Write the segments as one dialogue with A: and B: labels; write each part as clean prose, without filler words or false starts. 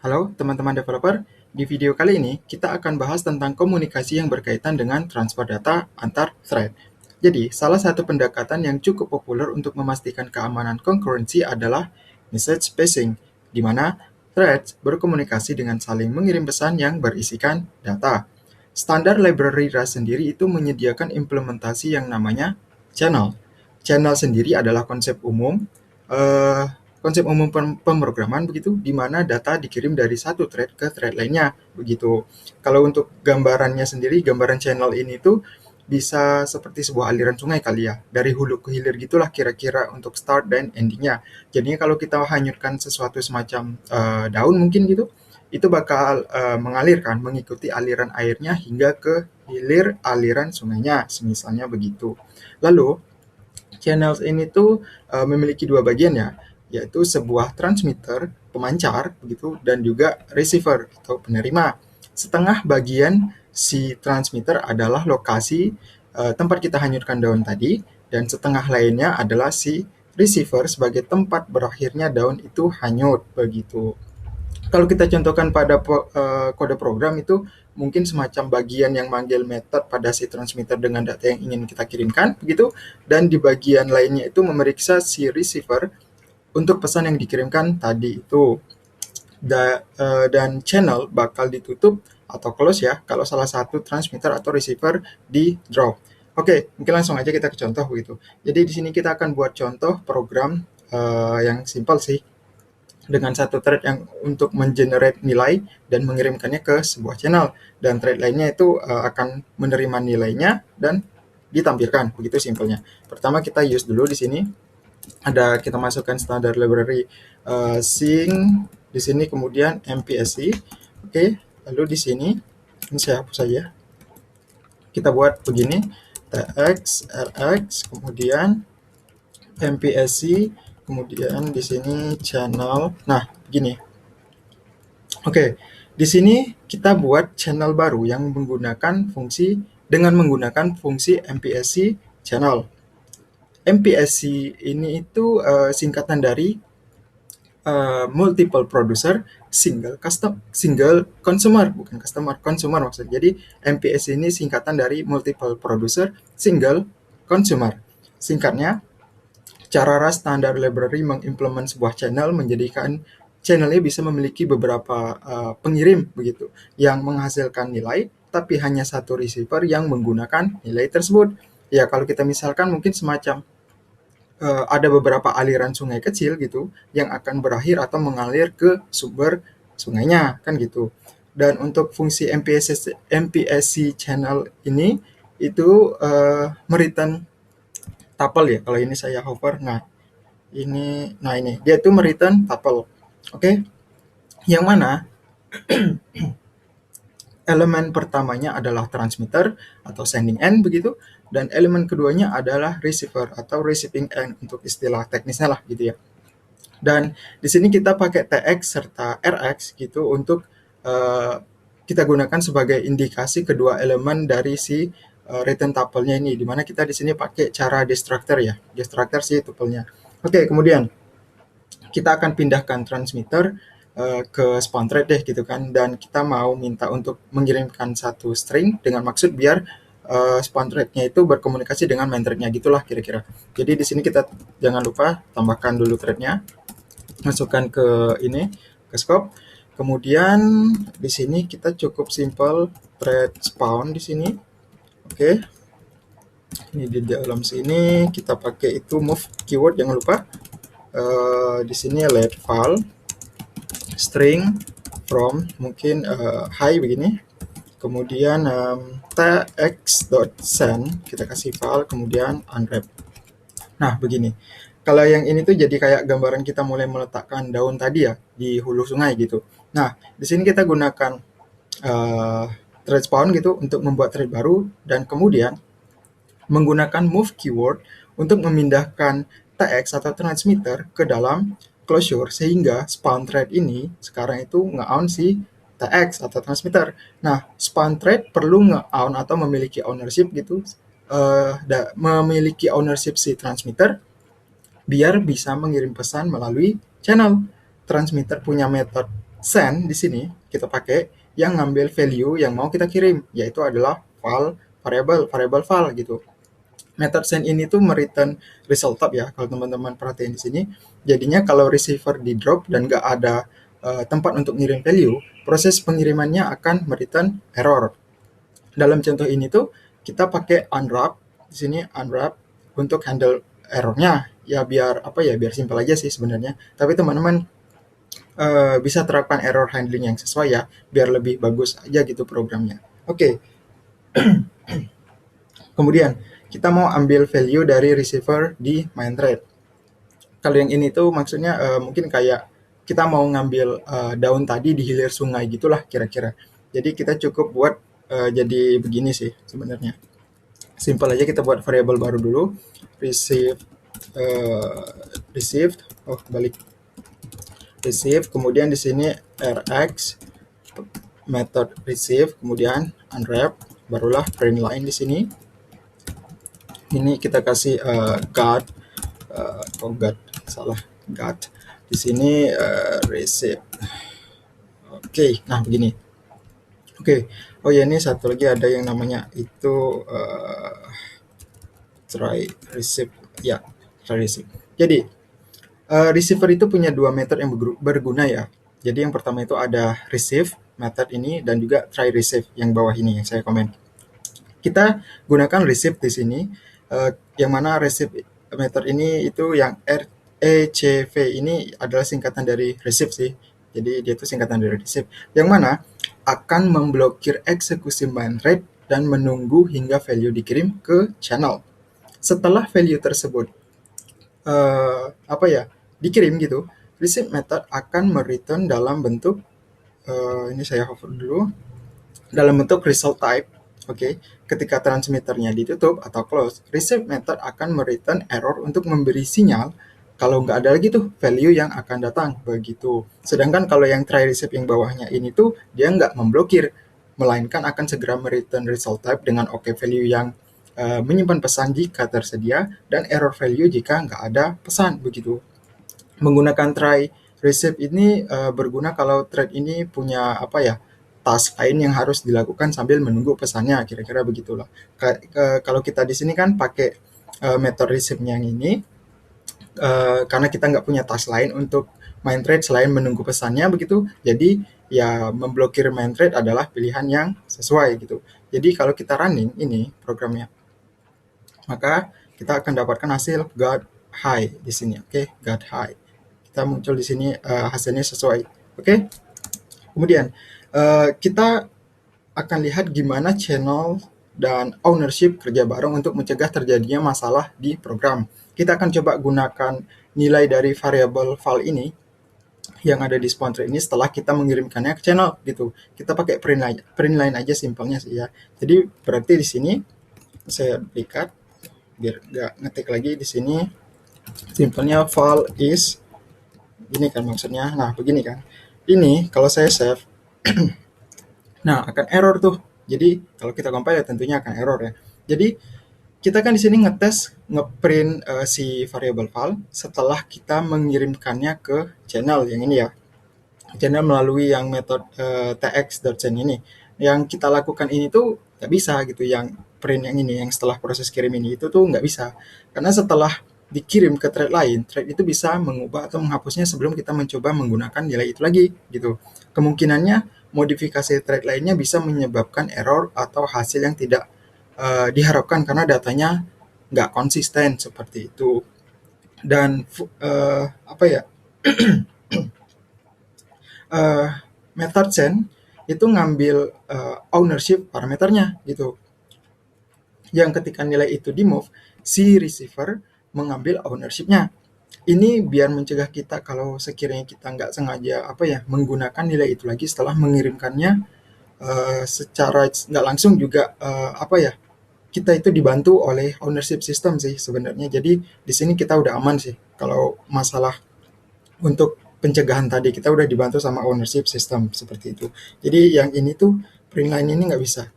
A: Halo teman-teman developer, di video kali ini kita akan bahas tentang komunikasi yang berkaitan dengan transfer data antar thread. Jadi, salah satu pendekatan yang cukup populer untuk memastikan keamanan concurrency adalah message passing, di mana threads berkomunikasi dengan saling mengirim pesan yang berisikan data. Standar library Rust sendiri itu menyediakan implementasi yang namanya channel. Channel sendiri adalah eh, konsep umum pemrograman begitu, di mana data dikirim dari satu thread ke thread lainnya begitu. Kalau untuk gambarannya sendiri, gambaran channel ini tuh bisa seperti sebuah aliran sungai kali ya, dari hulu ke hilir gitulah kira-kira untuk start dan endingnya. Jadinya kalau kita hanyutkan sesuatu semacam daun mungkin gitu, itu bakal mengalirkan, mengikuti aliran airnya hingga ke hilir aliran sungainya, semisalnya begitu. Lalu channels ini tuh memiliki dua bagian ya, yaitu sebuah transmitter, pemancar begitu, dan juga receiver atau penerima. Setengah bagian si transmitter adalah lokasi tempat kita hanyutkan daun tadi, dan setengah lainnya adalah si receiver sebagai tempat berakhirnya daun itu hanyut begitu. Kalau kita contohkan pada kode program itu mungkin semacam bagian yang manggil method pada si transmitter dengan data yang ingin kita kirimkan begitu, dan di bagian lainnya itu memeriksa si receiver untuk pesan yang dikirimkan tadi itu. Dan channel bakal ditutup atau close ya kalau salah satu transmitter atau receiver di drop. Oke, mungkin langsung aja kita ke contoh begitu. Jadi di sini kita akan buat contoh program yang simpel sih, dengan satu thread yang untuk mengenerate nilai dan mengirimkannya ke sebuah channel, dan thread lainnya itu akan menerima nilainya dan ditampilkan, begitu simpelnya. Pertama kita use dulu di sini, ada kita masukkan standar library sing di sini, kemudian MPSC. Oke, lalu di sini ini saya hapus saja. Kita buat begini, tx rx kemudian MPSC, kemudian di sini channel. Nah, begini. Oke, di sini kita buat channel baru yang menggunakan fungsi MPSC channel. MPSC ini itu singkatan dari multiple producer, single consumer, bukan consumer maksudnya. Jadi MPSC ini singkatan dari multiple producer, single consumer. Singkatnya, cara Rust Standard Library mengimplement sebuah channel menjadikan channelnya bisa memiliki beberapa pengirim begitu, yang menghasilkan nilai, tapi hanya satu receiver yang menggunakan nilai tersebut. Ya, kalau kita misalkan mungkin semacam ada beberapa aliran sungai kecil gitu yang akan berakhir atau mengalir ke sumber sungainya kan gitu. Dan untuk fungsi MPSC channel ini itu mereturn tuple ya. Kalau ini saya hover, nah ini dia tuh mereturn tuple. Oke, yang mana elemen pertamanya adalah transmitter atau sending end begitu, dan elemen keduanya adalah receiver atau receiving end untuk istilah teknisnya lah gitu ya. Dan di sini kita pakai TX serta RX gitu untuk kita gunakan sebagai indikasi kedua elemen dari si return tuple-nya ini, dimana kita di sini pakai cara destructor ya, destructor si tuple-nya. Oke, kemudian kita akan pindahkan transmitter ke spawn thread deh gitu kan, dan kita mau minta untuk mengirimkan satu string dengan maksud biar spawn thread-nya itu berkomunikasi dengan main thread-nya gitulah kira-kira. Jadi di sini kita jangan lupa tambahkan dulu thread-nya, masukkan ke ini, ke scope. Kemudian di sini kita cukup simple thread spawn di sini. Oke. Ini di dalam sini kita pakai itu move keyword, jangan lupa. Di sini let file string from mungkin hi begini, kemudian tx.send kita kasih file, kemudian unwrap. Nah begini, kalau yang ini tuh jadi kayak gambaran kita mulai meletakkan daun tadi ya di hulu sungai gitu. Nah di sini kita gunakan thread spawn gitu untuk membuat thread baru, dan kemudian menggunakan move keyword untuk memindahkan TX atau transmitter ke dalam closure, sehingga spawn thread ini sekarang itu nge-own si TX atau transmitter. Nah, spawn thread perlu nge-own atau memiliki ownership gitu, memiliki ownership si transmitter biar bisa mengirim pesan melalui channel. Transmitter punya method send di sini kita pakai yang ngambil value yang mau kita kirim, yaitu adalah variable file gitu. Method send ini tuh mereturn result type ya, kalau teman-teman perhatiin di sini. Jadinya kalau receiver di drop dan nggak ada tempat untuk ngirim value, proses pengirimannya akan mereturn error. Dalam contoh ini tuh kita pakai unwrap di sini, unwrap untuk handle errornya ya, biar apa ya, biar simpel aja sih sebenarnya. Tapi teman-teman bisa terapkan error handling yang sesuai ya, biar lebih bagus aja gitu programnya. Oke. Kemudian kita mau ambil value dari receiver di main thread. Kalau yang ini tuh maksudnya mungkin kayak kita mau ngambil daun tadi di hilir sungai gitulah kira-kira. Jadi kita cukup buat jadi begini sih sebenarnya. Simple aja, kita buat variable baru dulu, received, balik receive, kemudian di sini rx method receive, kemudian unwrap, barulah print line di sini. Ini kita kasih God di sini receive. Oke, nah begini. Oke. Oh ya, ini satu lagi ada yang namanya itu try receive ya, try receive. Jadi receiver itu punya dua method yang berguna ya. Jadi yang pertama itu ada receive method ini, dan juga try receive yang bawah ini yang saya komen. Kita gunakan receive di sini, yang mana receive method ini itu yang RECV ini adalah singkatan dari receive sih. Jadi dia itu singkatan dari receive, yang mana akan memblokir eksekusi main thread dan menunggu hingga value dikirim ke channel. Setelah value tersebut dikirim gitu, receive method akan mereturn dalam bentuk ini saya hover dulu, dalam bentuk result type. Oke. Ketika transmitternya ditutup atau close, receive method akan mereturn error untuk memberi sinyal kalau nggak ada lagi tuh value yang akan datang begitu. Sedangkan kalau yang try receive yang bawahnya ini tuh dia nggak memblokir, melainkan akan segera mereturn result type dengan OK value yang menyimpan pesan jika tersedia, dan error value jika nggak ada pesan begitu. Menggunakan try receive ini berguna kalau thread ini punya task lain yang harus dilakukan sambil menunggu pesannya, kira-kira begitulah. Kalau kita di sini kan pakai method receive-nya yang ini, karena kita nggak punya task lain untuk main thread selain menunggu pesannya begitu, jadi ya memblokir main thread adalah pilihan yang sesuai gitu. Jadi kalau kita running ini programnya, maka kita akan dapatkan hasil got high di sini. Oke, got high. Kita muncul di sini hasilnya sesuai. Oke. Kemudian kita akan lihat gimana channel dan ownership kerja bareng untuk mencegah terjadinya masalah di program. Kita akan coba gunakan nilai dari variable file ini yang ada di spawn thread ini setelah kita mengirimkannya ke channel gitu. Kita pakai print line aja simpelnya sih ya. Jadi berarti di sini saya duplikat biar nggak ngetik lagi di sini. Simpelnya file is ini kan maksudnya. Nah, begini kan. Ini kalau saya save nah, akan error tuh. Jadi kalau kita compile ya tentunya akan error ya. Jadi kita kan di sini ngeprint si variable file setelah kita mengirimkannya ke channel yang ini ya. Channel melalui yang metode tx.send ini. Yang kita lakukan ini tuh nggak bisa gitu, yang print yang ini, yang setelah proses kirim ini itu tuh nggak bisa. Karena setelah dikirim ke thread lain, thread itu bisa mengubah atau menghapusnya sebelum kita mencoba menggunakan nilai itu lagi gitu. Kemungkinannya modifikasi thread lainnya bisa menyebabkan error atau hasil yang tidak diharapkan karena datanya nggak konsisten seperti itu. Dan method send itu ngambil ownership parameternya gitu. Yang ketika nilai itu di move, si receiver mengambil ownership-nya. Ini biar mencegah kita kalau sekiranya kita nggak sengaja menggunakan nilai itu lagi setelah mengirimkannya secara nggak langsung juga kita itu dibantu oleh ownership system sih sebenarnya. Jadi di sini kita udah aman sih kalau masalah untuk pencegahan tadi, kita udah dibantu sama ownership system seperti itu. Jadi yang ini tuh print line ini nggak bisa.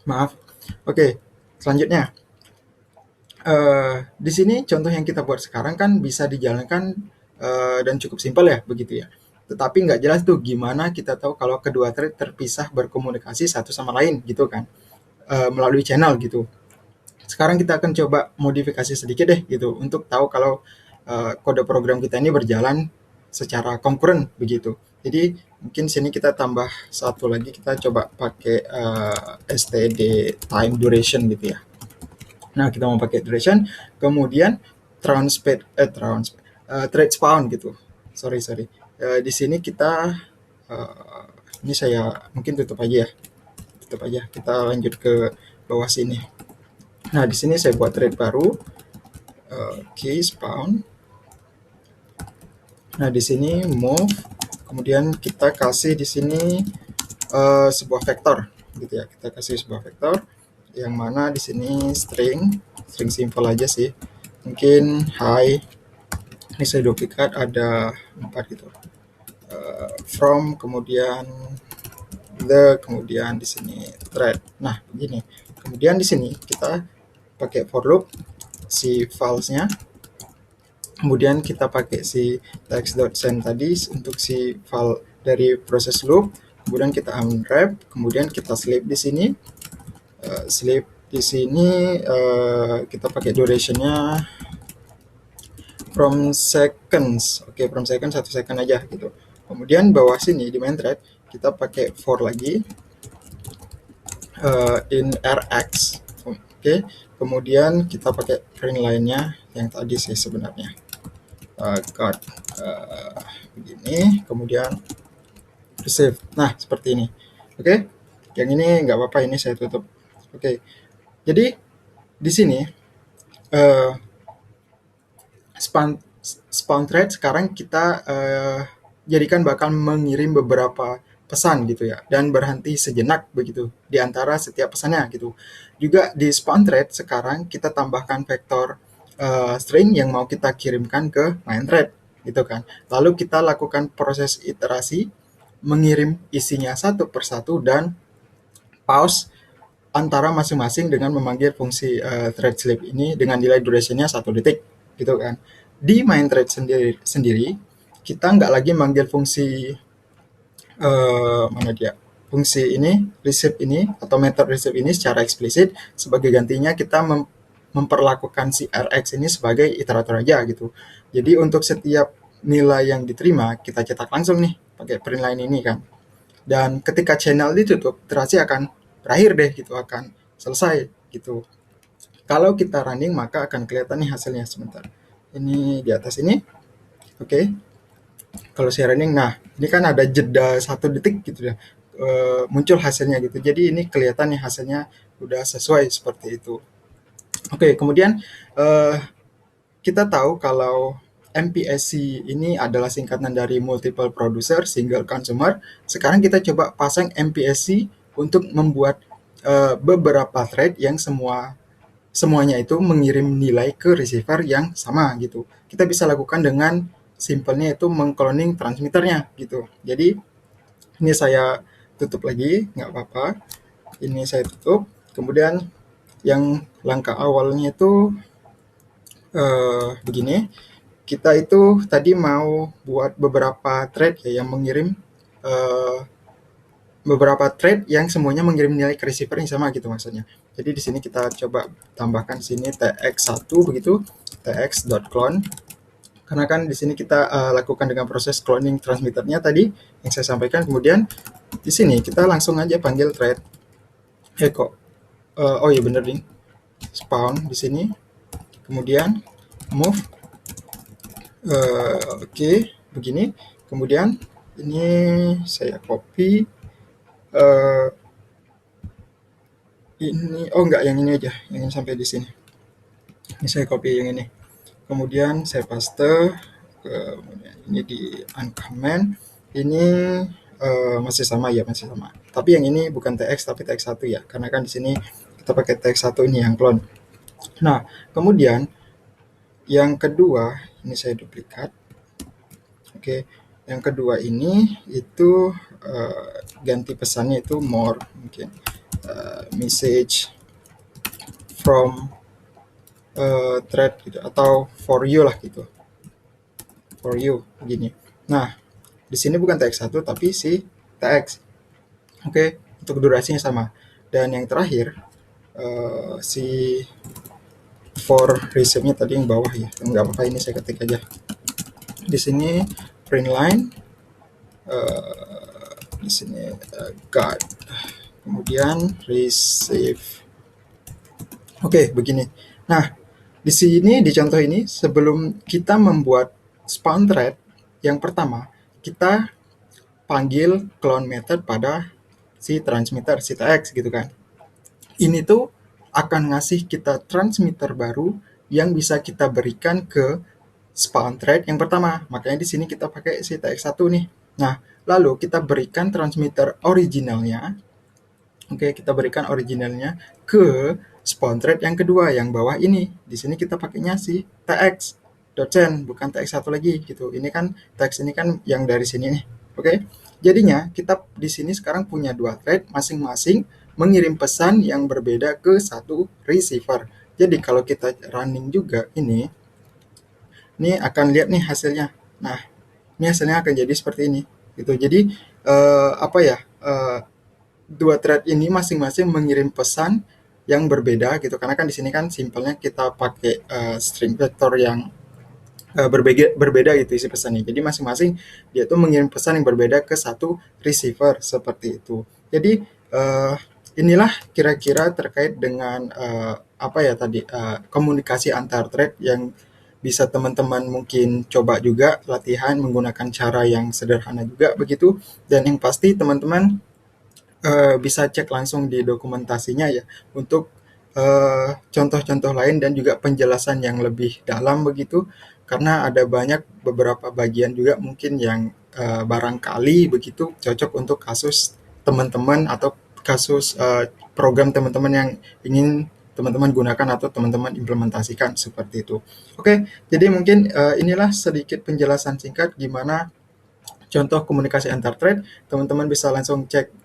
A: Maaf. Oke, selanjutnya. Di sini contoh yang kita buat sekarang kan bisa dijalankan dan cukup simpel ya, begitu ya. Tetapi nggak jelas tuh gimana kita tahu kalau kedua thread terpisah berkomunikasi satu sama lain gitu kan, melalui channel gitu. Sekarang kita akan coba modifikasi sedikit deh gitu untuk tahu kalau kode program kita ini berjalan secara konkuren begitu. Jadi mungkin sini kita tambah satu lagi, kita coba pakai std time duration gitu ya. Nah, kita mau pakai duration, kemudian thread spawn gitu. Sorry. Di sini kita ini saya mungkin tutup aja. Kita lanjut ke bawah sini. Nah, di sini saya buat thread baru. Oke, spawn. Nah, di sini move. Kemudian kita kasih di sini sebuah vektor gitu ya. Kita kasih sebuah vektor yang mana di sini string simple aja sih. Mungkin hi. Ini saya duplikat ada 4 gitu. From, kemudian the, kemudian di sini thread. Nah, begini. Kemudian di sini kita pakai for loop si files-nya. Kemudian kita pakai si text.send tadi untuk si file dari proses loop. Kemudian kita unwrap, kemudian kita sleep di sini. Kita pakai duration-nya from seconds. Oke, from seconds 1 second aja gitu. Kemudian bawah sini di main thread kita pakai for lagi in rx. Oke, kemudian kita pakai print line-nya yang tadi sih sebenarnya. Begini, kemudian receive. Nah, seperti ini. Oke, yang ini nggak apa-apa, ini saya tutup. Oke, jadi di sini spawn thread sekarang kita jadikan bakal mengirim beberapa pesan gitu ya, dan berhenti sejenak begitu di antara setiap pesannya gitu. Juga di spawn thread sekarang kita tambahkan vektor string yang mau kita kirimkan ke main thread gitu kan. Lalu kita lakukan proses iterasi mengirim isinya satu persatu dan pause antara masing-masing dengan memanggil fungsi thread sleep ini dengan nilai durationnya 1 detik gitu kan. Di main thread sendiri kita nggak lagi manggil fungsi fungsi ini, receive ini atau method receive ini secara eksplisit. Sebagai gantinya kita memperlakukan si rx ini sebagai iterator aja gitu. Jadi untuk setiap nilai yang diterima kita cetak langsung nih pakai print line ini kan. Dan ketika channel ditutup, iterasi akan berakhir deh gitu, akan selesai gitu. Kalau kita running maka akan kelihatan nih hasilnya sebentar. Ini di atas ini. Oke. Kalau saya running, nah ini kan ada jeda 1 detik gitu ya, muncul hasilnya gitu. Jadi ini kelihatan nih hasilnya udah sesuai seperti itu. Oke, kemudian kita tahu kalau MPSC ini adalah singkatan dari multiple producer, single consumer. Sekarang kita coba pasang MPSC untuk membuat beberapa thread yang semuanya itu mengirim nilai ke receiver yang sama gitu. Kita bisa lakukan dengan simpelnya itu mengcloning transmitternya gitu. Jadi ini saya tutup lagi, nggak apa-apa. Ini saya tutup. Kemudian yang langkah awalnya itu begini. Kita itu tadi mau buat beberapa thread ya yang mengirim beberapa thread yang semuanya mengirim nilai ke receiver yang sama gitu maksudnya. Jadi di sini kita coba tambahkan sini tx1 begitu, tx.clone. Karena kan di sini kita lakukan dengan proses cloning transmitternya tadi yang saya sampaikan. Kemudian di sini kita langsung aja panggil thread echo. Oh iya bener nih. Spawn di sini. Kemudian move. Oke, begini. Kemudian ini saya copy. Ini enggak, yang ini aja, yang ini sampai di sini. Ini saya copy yang ini. Kemudian saya paste, ini di uncomment. Ini masih sama ya, masih sama. Tapi yang ini bukan tx tapi tx1 ya, karena kan di sini kita pakai tx1 ini yang clone. Nah, kemudian yang kedua ini saya duplikat. Oke, yang kedua ini itu ganti pesannya itu more, mungkin message from thread gitu, atau for you lah gitu. for you begini. Nah, di sini bukan TX1 tapi si TX. Oke, untuk durasinya sama. Dan yang terakhir si for receive-nya tadi yang bawah ya. Nggak apa-apa, ini saya ketik aja. Di sini print line, di sini got, kemudian receive. Oke, begini. Nah, di sini di contoh ini sebelum kita membuat spawn thread yang pertama, kita panggil clone method pada si transmitter, si TX gitu kan. Ini tuh akan ngasih kita transmitter baru yang bisa kita berikan ke spawn thread yang pertama. Makanya di sini kita pakai si TX1 nih. Nah, lalu kita berikan transmitter originalnya. Oke, kita berikan originalnya ke spawn thread yang kedua, yang bawah ini. Di sini kita pakainya si TX docent, bukan TX1 lagi gitu. Ini kan TX ini kan yang dari sini nih. Oke. Jadinya kita di sini sekarang punya dua thread, masing-masing mengirim pesan yang berbeda ke satu receiver. Jadi kalau kita running juga ini akan lihat nih hasilnya. Nah, ini hasilnya akan jadi seperti ini gitu. Jadi dua thread ini masing-masing mengirim pesan yang berbeda gitu, karena kan di sini kan simpelnya kita pakai string vector yang berbeda gitu isi pesannya. Jadi masing-masing dia tuh mengirim pesan yang berbeda ke satu receiver seperti itu. Jadi inilah kira-kira terkait dengan komunikasi antar thread yang bisa teman-teman mungkin coba juga latihan menggunakan cara yang sederhana juga begitu. Dan yang pasti teman-teman bisa cek langsung di dokumentasinya ya untuk contoh-contoh lain dan juga penjelasan yang lebih dalam begitu, karena ada banyak beberapa bagian juga mungkin yang barangkali begitu cocok untuk kasus teman-teman atau kasus program teman-teman yang ingin teman-teman gunakan atau teman-teman implementasikan seperti itu. Oke, jadi mungkin inilah sedikit penjelasan singkat gimana contoh komunikasi antar thread. Teman-teman bisa langsung cek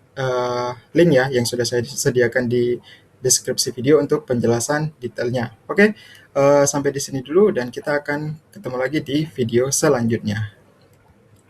A: link ya yang sudah saya sediakan di deskripsi video untuk penjelasan detailnya. Oke, sampai di sini dulu dan kita akan ketemu lagi di video selanjutnya.